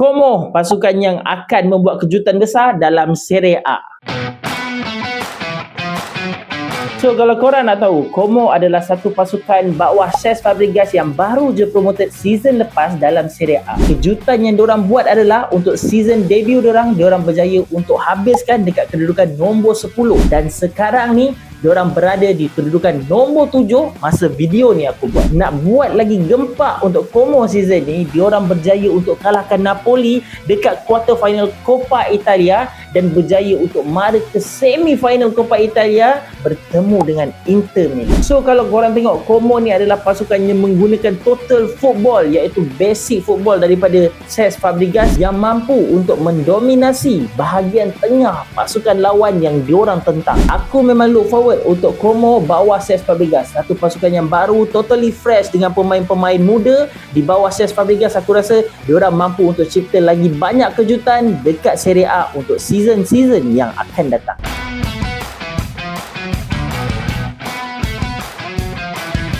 Como, pasukan yang akan membuat kejutan besar dalam Serie A. So, kalau korang nak tahu, Como adalah satu pasukan bawah Cesc Fabregas yang baru je promoted season lepas dalam Serie A. Kejutan yang diorang buat adalah untuk season debut diorang berjaya untuk habiskan dekat kedudukan nombor 10. Dan sekarang ni, diorang berada di kedudukan nombor 7 masa video ni aku buat. Nak buat lagi gempak untuk Como season ni, diorang berjaya untuk kalahkan Napoli dekat quarter final Coppa Italia dan berjaya untuk mara ke semi final Coppa Italia bertemu dengan Inter Milan. So kalau korang tengok, Como ni adalah pasukan yang menggunakan total football, iaitu basic football daripada Cesc Fabregas yang mampu untuk mendominasi bahagian tengah pasukan lawan yang diorang tentang. Aku memang look forward untuk Como bawah Cesc Fabregas, satu pasukan yang baru, totally fresh dengan pemain-pemain muda. Di bawah Cesc Fabregas, aku rasa diorang mampu untuk cipta lagi banyak kejutan dekat Serie A untuk season-season yang akan datang.